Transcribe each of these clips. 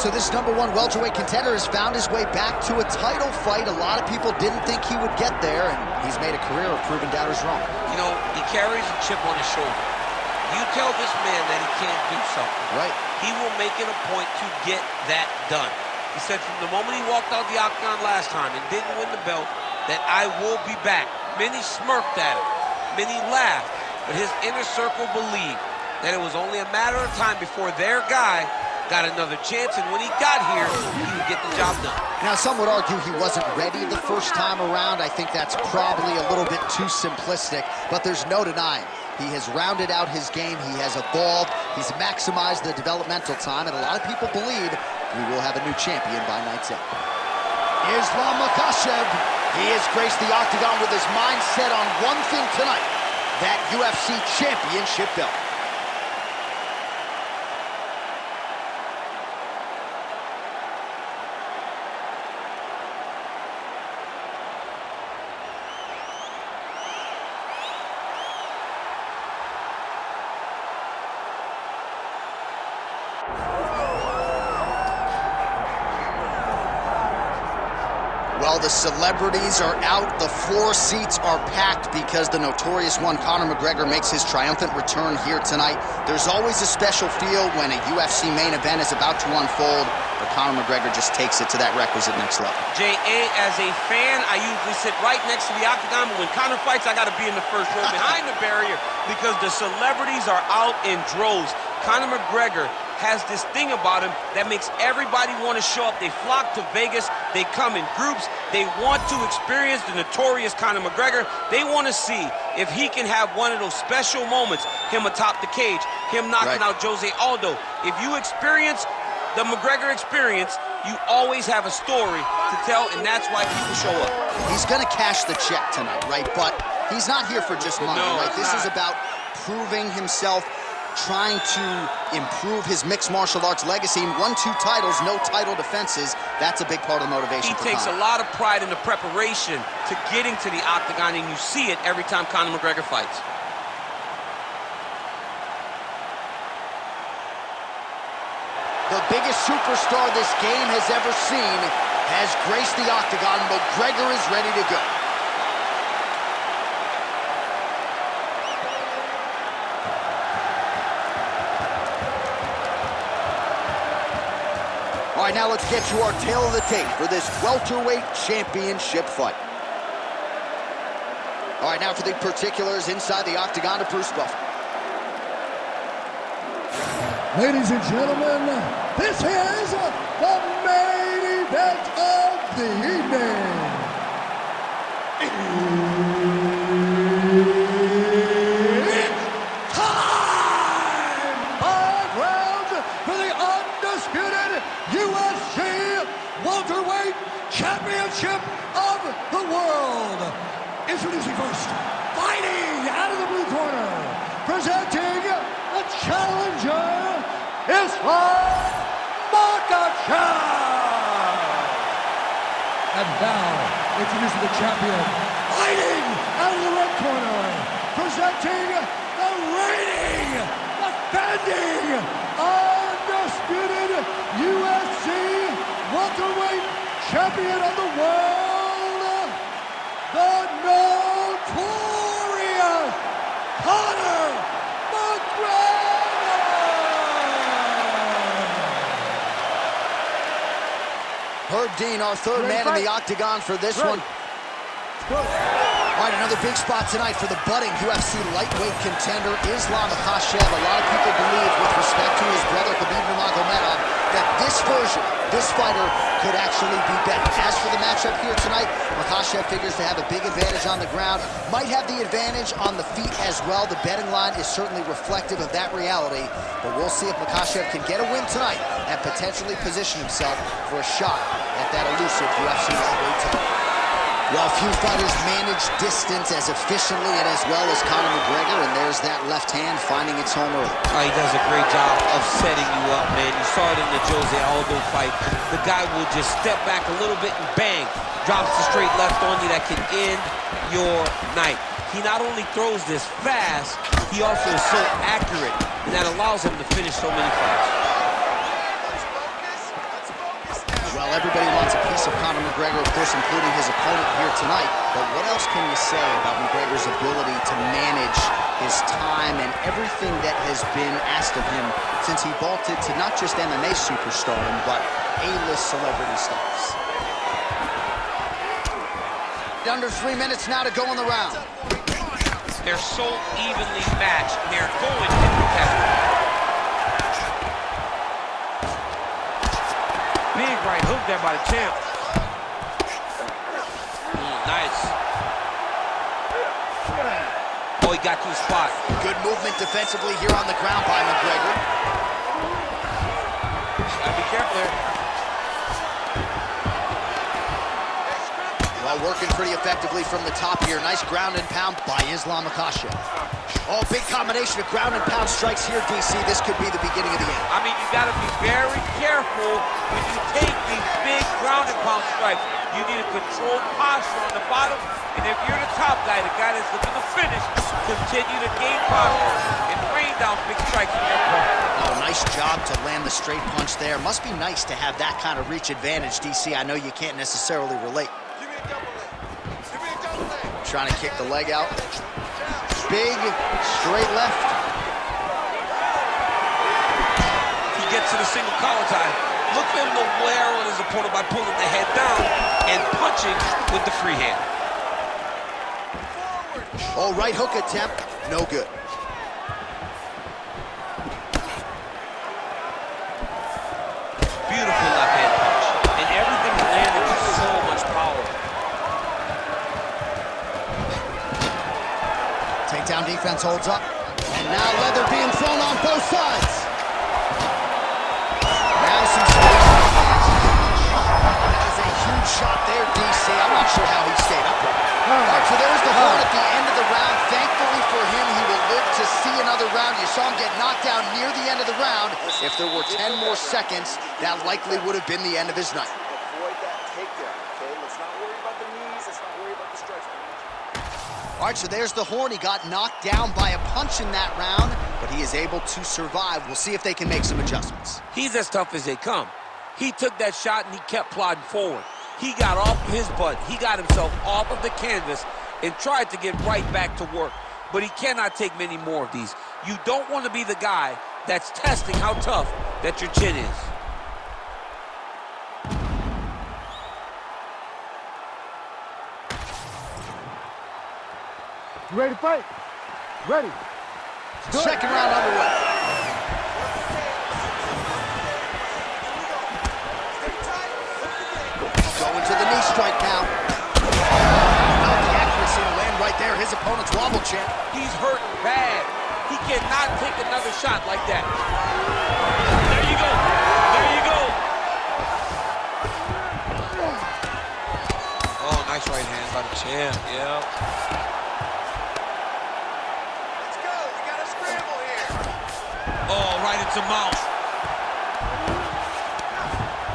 So this #1 welterweight contender has found his way back to a title fight. A lot of people didn't think he would get there, and he's made a career of proving doubters wrong. You know, he carries a chip on his shoulder. You tell this man that he can't do something. Right. He will make it a point to get that done. He said from the moment he walked out the octagon last time and didn't win the belt, that I will be back. Many smirked at him. Many laughed. But his inner circle believed that it was only a matter of time before their guy got another chance, and when he got here, he would get the job done. Now, some would argue he wasn't ready the first time around. I think that's probably a little bit too simplistic, but there's no denying. He has rounded out his game, he has evolved, he's maximized the developmental time, and a lot of people believe we will have a new champion by night's end. Islam Makhachev, he has graced the octagon with his mind set on one thing tonight, that UFC championship belt. Well, the celebrities are out, the floor seats are packed because the notorious one, Conor McGregor, makes his triumphant return here tonight. There's always a special feel when a UFC main event is about to unfold, but Conor McGregor just takes it to that requisite next level. J.A., as a fan, I usually sit right next to the octagon, but when Conor fights, I got to be in the first row behind the barrier because the celebrities are out in droves. Conor McGregor has this thing about him that makes everybody want to show up. They flock to Vegas. They come in groups. They want to experience the notorious Conor McGregor. They want to see if he can have one of those special moments, him atop the cage, him knocking out Jose Aldo. If you experience the McGregor experience, you always have a story to tell, and that's why people show up. He's going to cash the check tonight, right? But he's not here for just money, right? This is about proving himself, trying to improve his mixed martial arts legacy. 1-2 titles, no title defenses. That's a big part of the motivation for Conor. He takes a lot of pride in the preparation to getting to the octagon, and you see it every time Conor McGregor fights. The biggest superstar this game has ever seen has graced the octagon. McGregor is ready to go. All right, now let's get to our tail of the tape for this welterweight championship fight. All right, now for the particulars inside the octagon to Bruce Buffer. Ladies and gentlemen, this is the main event of the evening. It's time! 5 rounds for the undisputed UFC welterweight championship of the world. Introducing first, fighting out of the blue corner, presenting the challenger, Islam Makhachev. And now, introducing the champion, fighting out of the red corner, presenting the reigning, defending, undisputed UFC welterweight champion of the world, the notorious Conor McGregor. Herb Dean, our third man in the octagon for this one. All right, another big spot tonight for the budding UFC lightweight contender, Islam Makhachev. A lot of people believe, with respect to his brother, Khabib Nurmagomedov, that this version, this fighter, could actually be better. As for the matchup here tonight, Makhachev figures to have a big advantage on the ground, might have the advantage on the feet as well. The betting line is certainly reflective of that reality, but we'll see if Makhachev can get a win tonight and potentially position himself for a shot at that elusive UFC lightweight title. Well, few fighters manage distance as efficiently and as well as Conor McGregor, and there's that left hand finding its home early. He does a great job of setting you up, man. You saw it in the Jose Aldo fight. The guy will just step back a little bit and bang, drops the straight left on you that can end your night. He not only throws this fast, he also is so accurate, and that allows him to finish so many fights. Well, everybody wants a piece of Conor McGregor, of course, including his opponent here tonight. But what else can you say about McGregor's ability to manage his time and everything that has been asked of him since he vaulted to not just MMA superstardom, but A-list celebrity status? Under 3 minutes now to go in the round. They're so evenly matched. They're going to competitive. Big right hook there by the champ. Nice. Oh, he got to the spot. Good movement defensively here on the ground by McGregor. Gotta be careful there. Well, working pretty effectively from the top here. Nice ground and pound by Islam Makhachev. Oh, big combination of ground and pound strikes here, DC. This could be the beginning of the end. I mean, you got to be very careful when you take these big ground and pound strikes. You need a controlled posture on the bottom, and if you're the top guy, the guy that's looking to finish, continue to gain posture and rain down big strikes on your opponent. Oh, nice job to land the straight punch there. Must be nice to have that kind of reach advantage, DC. I know you can't necessarily relate. Give me a double leg. Give me a double leg. Trying to kick the leg out. Big, straight left. He gets to the single collar tie. Look for him to wear on his opponent by pulling the head down and punching with the free hand. Oh, right hook attempt, no good. Beautiful left hand punch. And everything landed with so much power. Takedown defense holds up. And now leather being thrown on both sides. Now some space. That is a huge shot there, DC. I'm not sure how he stayed upright. All right, so there's the horn at the end of the round. Thankfully for him, he will live to see another round. You saw him get knocked down near the end of the round. If there were 10 more seconds, that likely would have been the end of his night. Avoid that takedown, okay? Let's not worry about the knees. Let's not worry about the strikes. All right, so there's the horn. He got knocked down by a punch in that round, but he is able to survive. We'll see if they can make some adjustments. He's as tough as they come. He took that shot and he kept plodding forward. He got off his butt. He got himself off of the canvas and tried to get right back to work. But he cannot take many more of these. You don't want to be the guy that's testing how tough that your chin is. You ready to fight? Ready. Second round underway. Going to the knee strike now. Not the accuracy to land right there. His opponent's wobble champ. He's hurt bad. He cannot take another shot like that. There you go. There you go. Oh, nice right hand by the champ. Yeah. Oh, right into mouth.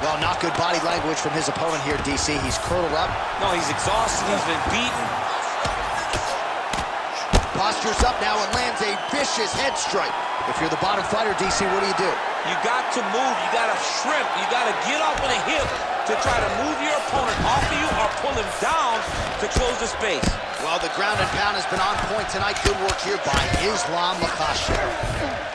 Well, not good body language from his opponent here, DC. He's curled up. No, he's exhausted. He's been beaten. Postures up now and lands a vicious head strike. If you're the bottom fighter, DC, what do? You got to move. You got to shrimp. You got to get off on a hip to try to move your opponent off of you or pull him down to close the space. Well, the ground and pound has been on point tonight. Good work here by Islam Makhachev.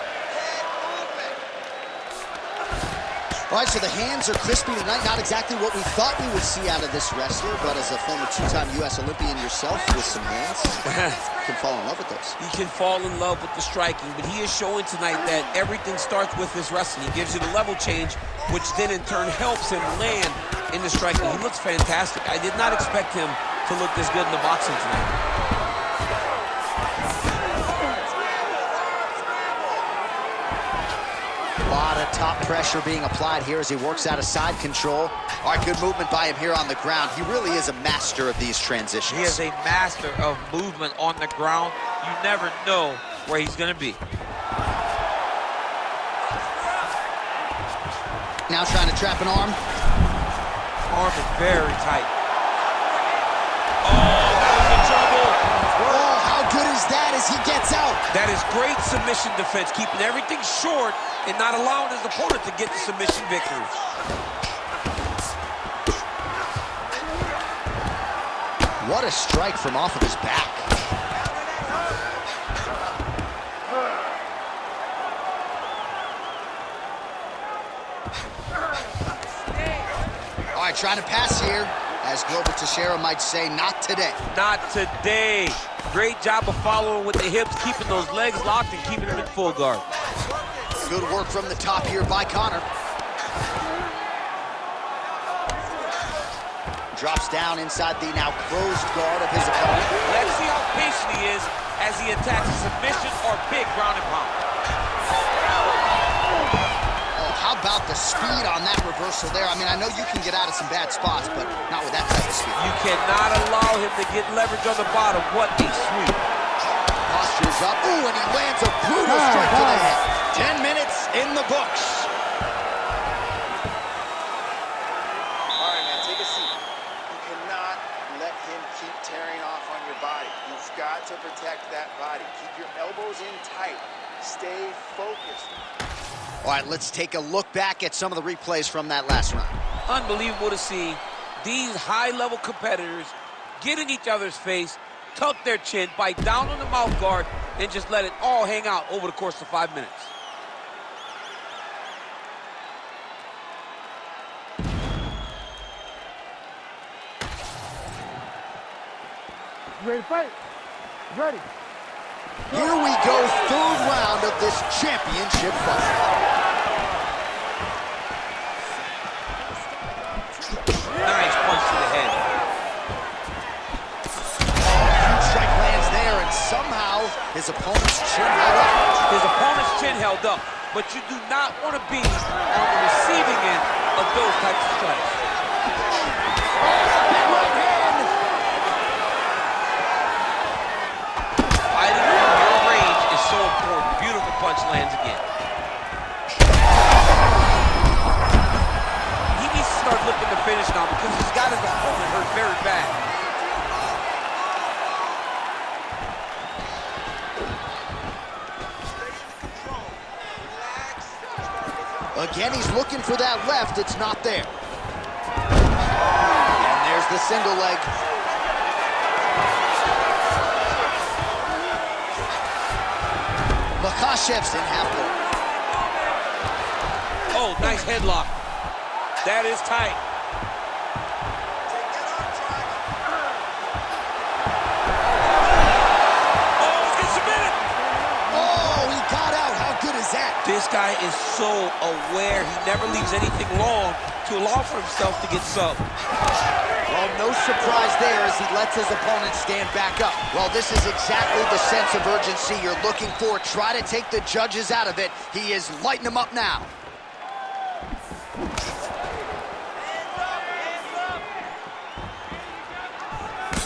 All right, so the hands are crispy tonight. Not exactly what we thought we would see out of this wrestler, but as a former two-time U.S. Olympian yourself with some hands, you can fall in love with those. He can fall in love with the striking, but he is showing tonight that everything starts with his wrestling. He gives you the level change, which then in turn helps him land in the striking. He looks fantastic. I did not expect him to look this good in the boxing tonight. A lot of top pressure being applied here as he works out of side control. All right, good movement by him here on the ground. He really is a master of these transitions. He is a master of movement on the ground. You never know where he's going to be. Now trying to trap an arm. Arm is very tight. Oh, that was in trouble. Oh, how good is that as he gets out? That is great submission defense, keeping everything short and not allowing his opponent to get the submission victory. what a strike from off of his back. All right, trying to pass here. As Glover Teixeira might say, not today. Not today. Great job of following with the hips, keeping those legs locked and keeping them in full guard. Good work from the top here by Conor. Drops down inside the now closed guard of his opponent. Let's see how patient he is as he attacks a submission or big ground and pound. How about the speed on that reversal there? I mean, I know you can get out of some bad spots, but not with that type of speed. You cannot allow him to get leverage on the bottom. What a sweep. Postures up. Ooh, and he lands a brutal strike to the head. 10 minutes in the books. All right, man, take a seat. You cannot let him keep tearing off on your body. You've got to protect that body. Keep your elbows in tight. Stay focused. All right, let's take a look back at some of the replays from that last round. Unbelievable to see these high-level competitors get in each other's face, tuck their chin, bite down on the mouth guard, and just let it all hang out over the course of 5 minutes. Ready to fight? Ready. Here we go, third round of this championship fight. Nice punch to the head. Huge strike lands there, and somehow his opponent's chin held up. His opponent's chin held up, but you do not want to be on the receiving end of those types of strikes. Fighting from your range is so important. Beautiful punch lands again. He needs to start looking to finish now because he's got his opponent hurt very bad. Again, he's looking for that left. It's not there. And there's the single leg. Makhachev's in half guard. Oh, nice headlock. That is tight. Oh, he's submitted. Oh, he got out. How good is that? This guy is so aware. He never leaves anything long to allow for himself to get subbed. Well, no surprise there as he lets his opponent stand back up. Well, this is exactly the sense of urgency you're looking for. Try to take the judges out of it. He is lighting them up now.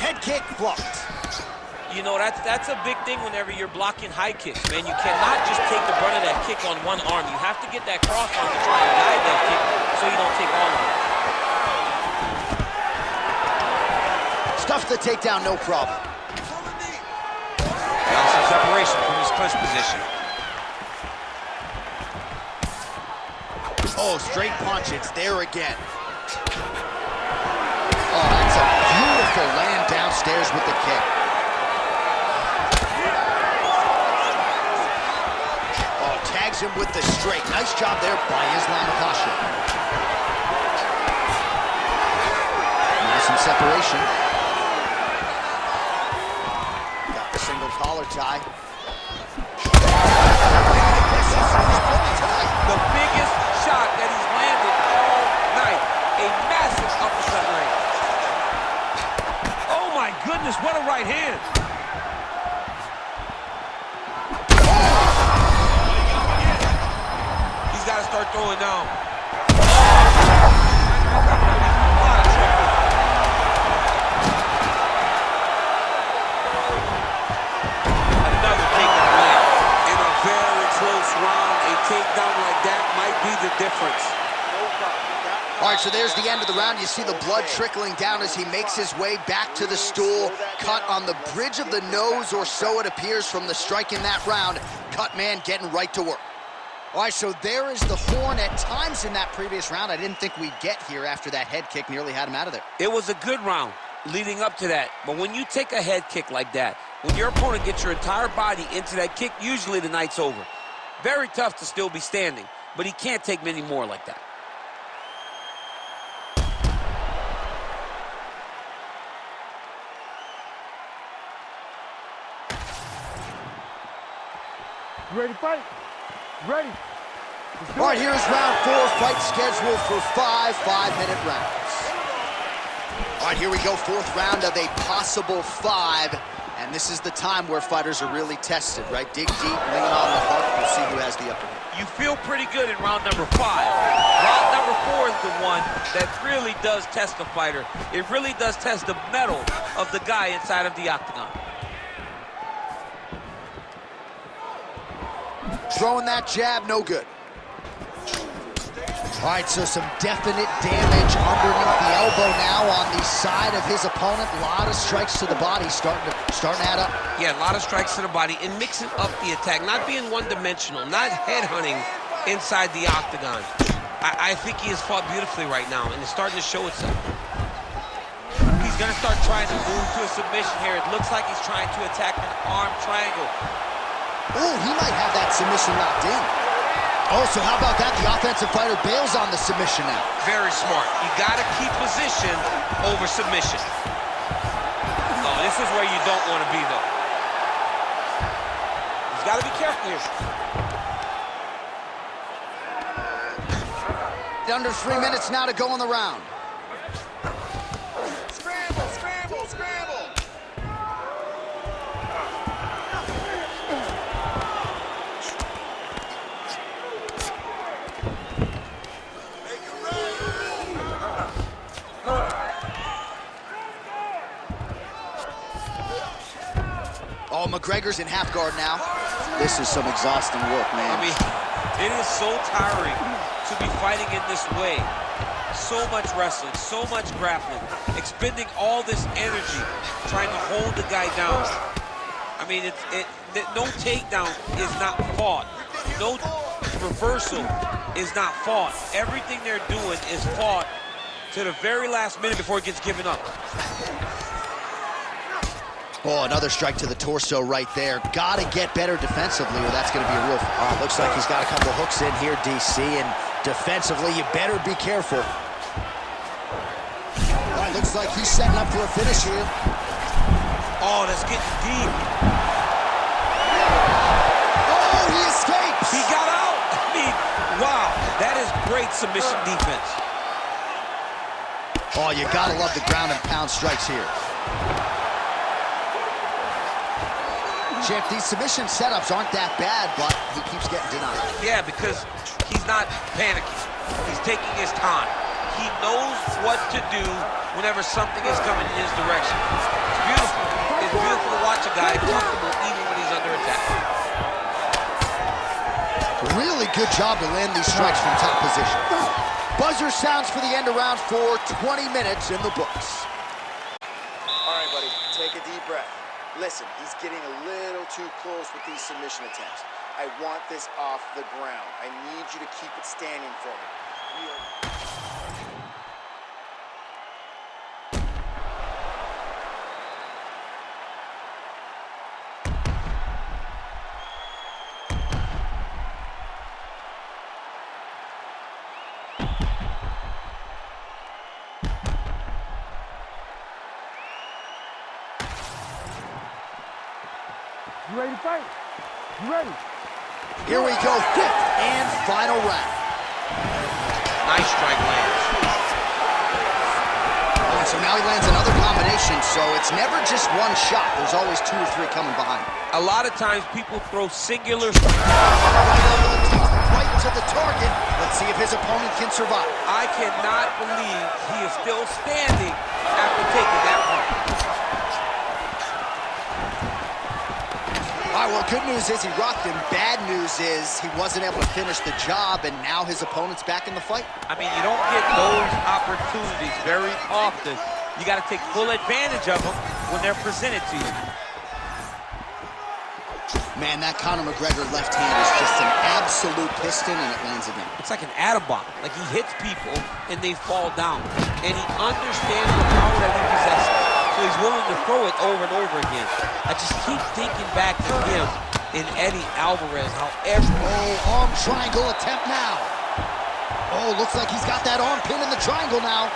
Head kick blocked. You know, that's a big thing whenever you're blocking high kicks, man. You cannot just take the brunt of that kick on one arm. You have to get that cross arm to try and guide that kick so you don't take all of it. Stuff the takedown, no problem. Now some separation from his clinch position. Oh, straight punch. It's there again. Oh, that's a beautiful land downstairs with the kick. Oh, tags him with the straight. Nice job there by Islam Makhachev. Now some separation. Got the single collar tie. The biggest shot that he's landed all night. A massive uppercut range. Oh my goodness, what a right hand. He's got to start throwing down. Another takedown land. In a very close round, a takedown like that might be the difference. All right, so there's the end of the round. You see the blood trickling down as he makes his way back to the stool. Cut on the bridge of the nose, or so it appears from the strike in that round. Cut man getting right to work. All right, so there is the horn. At times in that previous round, I didn't think we'd get here after that head kick nearly had him out of there. It was a good round. leading up to that. But when you take a head kick like that, when your opponent gets your entire body into that kick, usually the night's over. Very tough to still be standing, but he can't take many more like that. You ready to fight? Ready. All right, here's round 4, fight scheduled for 5 5-minute rounds. All right, here we go, 4th round of a possible 5. And this is the time where fighters are really tested, right? Dig deep, lean on the heart. We'll see who has the upper hand. You feel pretty good in round number 5. Round number 4 is the one that really does test the fighter. It really does test the mettle of the guy inside of the octagon. Throwing that jab, no good. All right, so some definite damage underneath the elbow now on the side of his opponent. A lot of strikes to the body starting to add up. Yeah, a lot of strikes to the body and mixing up the attack, not being one-dimensional, not headhunting inside the octagon. I think he has fought beautifully right now, and it's starting to show itself. He's going to start trying to move to a submission here. It looks like he's trying to attack an arm triangle. Oh, he might have that submission locked in. Oh, so how about that? The offensive fighter bails on the submission now. Very smart. You got to keep position over submission. Oh, this is where you don't want to be, though. He's got to be careful here. Under 3 minutes now to go in the round. Scramble, scramble, scramble. Oh, McGregor's in half guard now. This is some exhausting work, man. I mean, it is so tiring to be fighting in this way. So much wrestling, so much grappling, expending all this energy trying to hold the guy down. I mean, no takedown is not fought. No reversal is not fought. Everything they're doing is fought to the very last minute before it gets given up. Oh, another strike to the torso right there. Got to get better defensively or that's going to be a real... looks like he's got a couple hooks in here, DC, and defensively, you better be careful. All right, looks like he's setting up for a finish here. Oh, that's getting deep. Oh, he escapes! He got out! I mean, wow, that is great submission defense. Oh, you got to love the ground and pound strikes here. Champ, these submission setups aren't that bad, but he keeps getting denied. Yeah, because he's not panicking. He's taking his time. He knows what to do whenever something is coming in his direction. It's beautiful. It's beautiful to watch a guy comfortable even when he's under attack. Really good job to land these strikes from top position. Buzzer sounds for the end of round 4, 20 minutes in the books. All right, buddy, take a deep breath. Listen, he's getting a little too close with these submission attempts. I want this off the ground. I need you to keep it standing for me. You ready to fight? You ready? Here we go, 5th and final round. Nice strike lands. All right, so now he lands another combination, so it's never just one shot. There's always 2 or 3 coming behind. A lot of times people throw singular... Right to the target. Let's see if his opponent can survive. I cannot believe he is still standing after taking that punch. All right, well, good news is he rocked him. Bad news is he wasn't able to finish the job, and now his opponent's back in the fight. I mean, you don't get those opportunities very often. You got to take full advantage of them when they're presented to you. Man, that Conor McGregor left hand is just an absolute piston, and it lands again. It's like an atom bomb. Like he hits people, and they fall down. And he understands the power that he possesses. so he's willing to throw it over and over again. I just keep thinking back to him and Eddie Alvarez, arm triangle attempt now. Oh, looks like he's got that arm pin in the triangle now.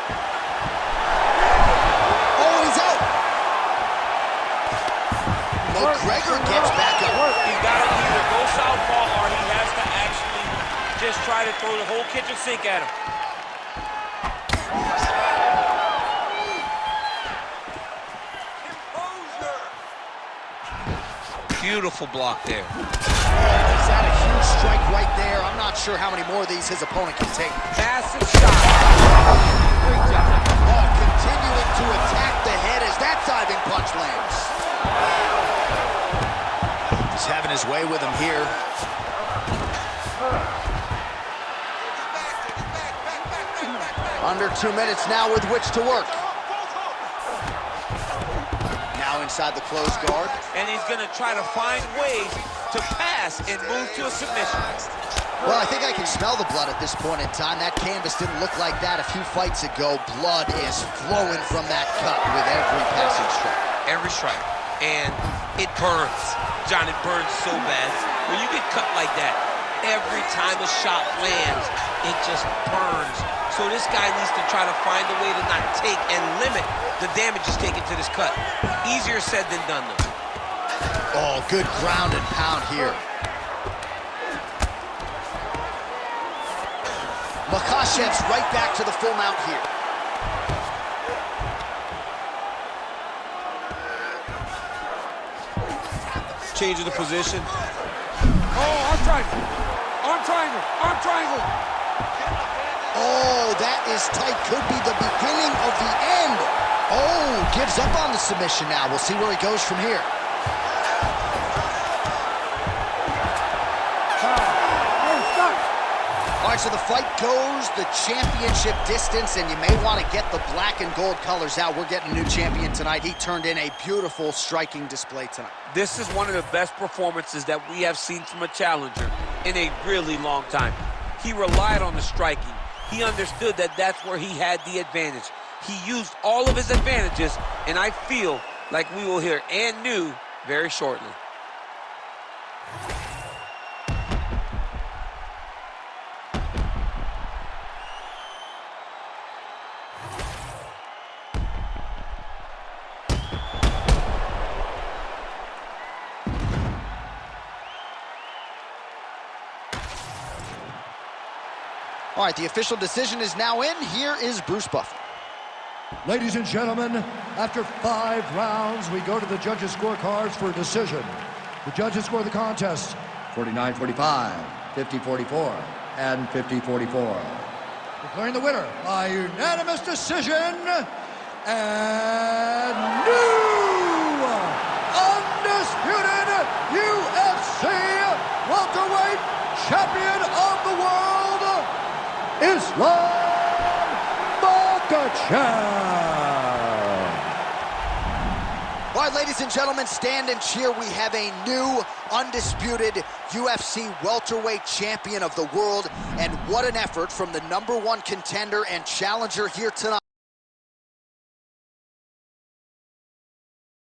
Oh, he's out. McGregor gets back up. He's got to either go southpaw or he has to actually just try to throw the whole kitchen sink at him. Beautiful block there. He's had a huge strike right there. I'm not sure how many more of these his opponent can take. Massive shot. Great job. Continuing to attack the head as that diving punch lands. He's having his way with him here. Under 2 minutes now with which to work. Now inside the closed guard. And he's going to try to find ways to pass and move to a submission. Well, I think I can smell the blood at this point in time. That canvas didn't look like that a few fights ago. Blood is flowing from that cut with every passing strike. Every strike. And it burns. John, it burns so bad. When you get cut like that, every time a shot lands, it just burns. So this guy needs to try to find a way to not take and limit the damage he's taken to this cut. Easier said than done, though. Oh, good ground and pound here. Makhachev's right back to the full mount here. Changing the position. Oh, arm triangle. Arm triangle. Arm triangle. Oh, that is tight. Could be the beginning of the end. Oh, gives up on the submission now. We'll see where he goes from here. All right, so the fight goes the championship distance, and you may want to get the black and gold colors out. We're getting a new champion tonight. He turned in a beautiful striking display tonight. This is one of the best performances that we have seen from a challenger in a really long time. He relied on the striking. He understood that that's where he had the advantage. He used all of his advantages, and I feel like we will hear and new very shortly. All right, the official decision is now in. Here is Bruce Buffer. Ladies and gentlemen, after 5 rounds, we go to the judges' scorecards for a decision. The judges score the contest 49-45, 50-44, and 50-44. Declaring the winner by unanimous decision, and new undisputed UFC welterweight champion of the world, Islam Makhachev. All right, ladies and gentlemen, stand and cheer. We have a new undisputed UFC welterweight champion of the world. And what an effort from the #1 contender and challenger here tonight.